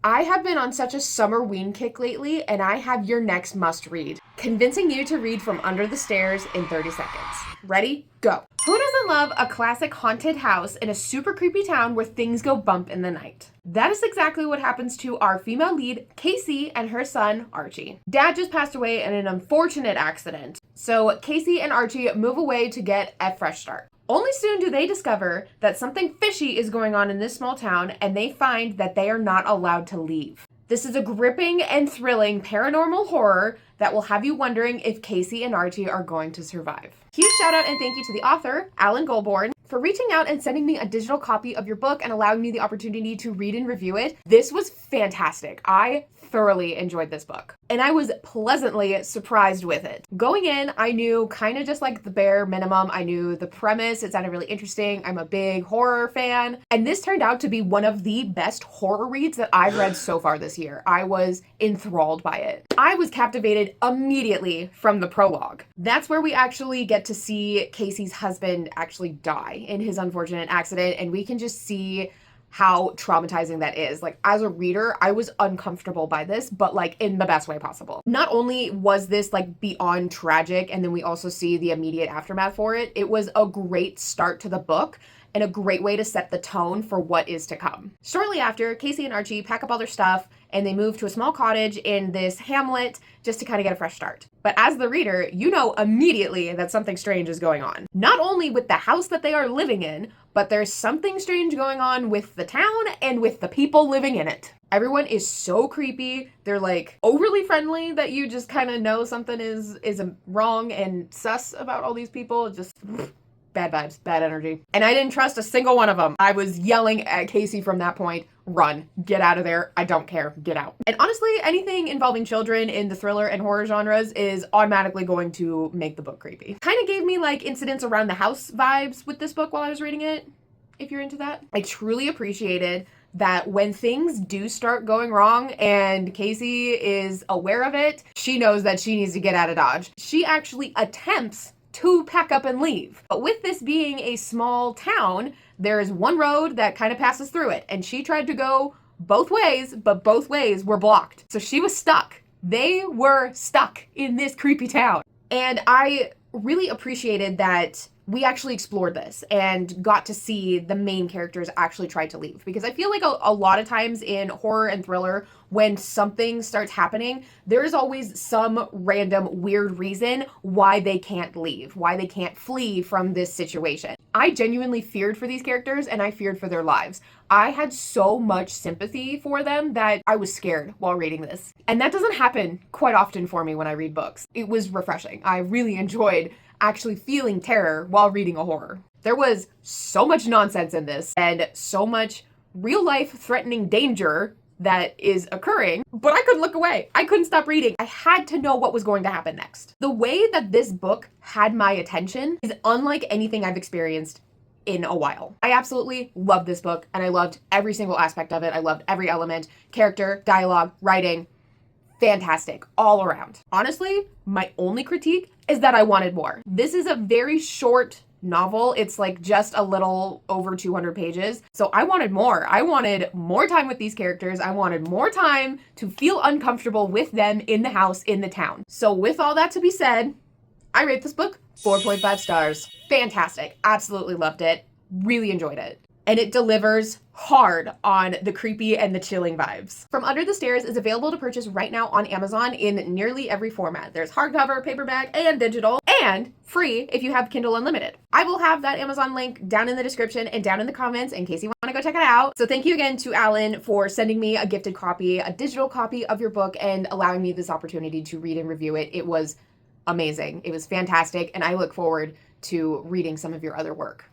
I have been on such a summerween kick lately, and I have your next must read, convincing you to read From Under the Stairs in 30 seconds. Ready? Go. Who doesn't love a classic haunted house in a super creepy town where things go bump in the night? That is exactly what happens to our female lead, Casey, and her son, Archie. Dad just passed away in an unfortunate accident, so Casey and Archie move away to get a fresh start. Only soon do they discover that something fishy is going on in this small town, and they find that they are not allowed to leave. This is a gripping and thrilling paranormal horror that will have you wondering if Casey and Archie are going to survive. Huge shout out and thank you to the author, Alan Golbourne, for reaching out and sending me a digital copy of your book and allowing me the opportunity to read and review it. This was fantastic. I thoroughly enjoyed this book, and I was pleasantly surprised with it. Going in, I knew kind of just like the bare minimum. I knew the premise. It sounded really interesting. I'm a big horror fan, and this turned out to be one of the best horror reads that I've read so far this year. I was enthralled by it. I was captivated immediately from the prologue. That's where we actually get to see Casey's husband actually die in his unfortunate accident, and we can just see how traumatizing that is. Like, as a reader, I was uncomfortable by this, but like in the best way possible. Not only was this like beyond tragic, and then we also see the immediate aftermath for it, it was a great start to the book and a great way to set the tone for what is to come. Shortly after, Casey and Archie pack up all their stuff and they move to a small cottage in this hamlet just to kind of get a fresh start. But as the reader, you know immediately that something strange is going on. Not only with the house that they are living in, but there's something strange going on with the town and with the people living in it. Everyone is so creepy. They're like overly friendly that you just kind of know something is wrong and sus about all these people. Just bad vibes, bad energy. And I didn't trust a single one of them. I was yelling at Casey from that point, run, get out of there. I don't care, get out. And honestly, anything involving children in the thriller and horror genres is automatically going to make the book creepy. Kind of gave me like Incidents Around the House vibes with this book while I was reading it, if you're into that. I truly appreciated that when things do start going wrong and Casey is aware of it, she knows that she needs to get out of Dodge. She actually attempts to pack up and leave. But with this being a small town, there is one road that kind of passes through it, and she tried to go both ways, but both ways were blocked. So she was stuck. They were stuck in this creepy town. And I really appreciated that we actually explored this and got to see the main characters actually try to leave. Because I feel like a lot of times in horror and thriller, when something starts happening, there's always some random weird reason why they can't leave, why they can't flee from this situation. I genuinely feared for these characters and I feared for their lives. I had so much sympathy for them that I was scared while reading this. And that doesn't happen quite often for me when I read books. It was refreshing. I really enjoyed actually feeling terror while reading a horror. There was so much nonsense in this and so much real life threatening danger that is occurring, but I couldn't look away. I couldn't stop reading. I had to know what was going to happen next. The way that this book had my attention is unlike anything I've experienced in a while. I absolutely loved this book and I loved every single aspect of it. I loved every element, character, dialogue, writing. Fantastic all around. Honestly, my only critique is that I wanted more. This is a very short novel. It's like just a little over 200 pages. So I wanted more. I wanted more time with these characters. I wanted more time to feel uncomfortable with them in the house, in the town. So with all that to be said, I rate this book 4.5 stars. Fantastic. Absolutely loved it. Really enjoyed it. And it delivers hard on the creepy and the chilling vibes. From Under the Stairs is available to purchase right now on Amazon in nearly every format. There's hardcover, paperback, and digital, and free if you have Kindle Unlimited. I will have that Amazon link down in the description and down in the comments in case you want to go check it out. So thank you again to Alan for sending me a gifted copy, a digital copy of your book, and allowing me this opportunity to read and review it. It was amazing. It was fantastic, and I look forward to reading some of your other work.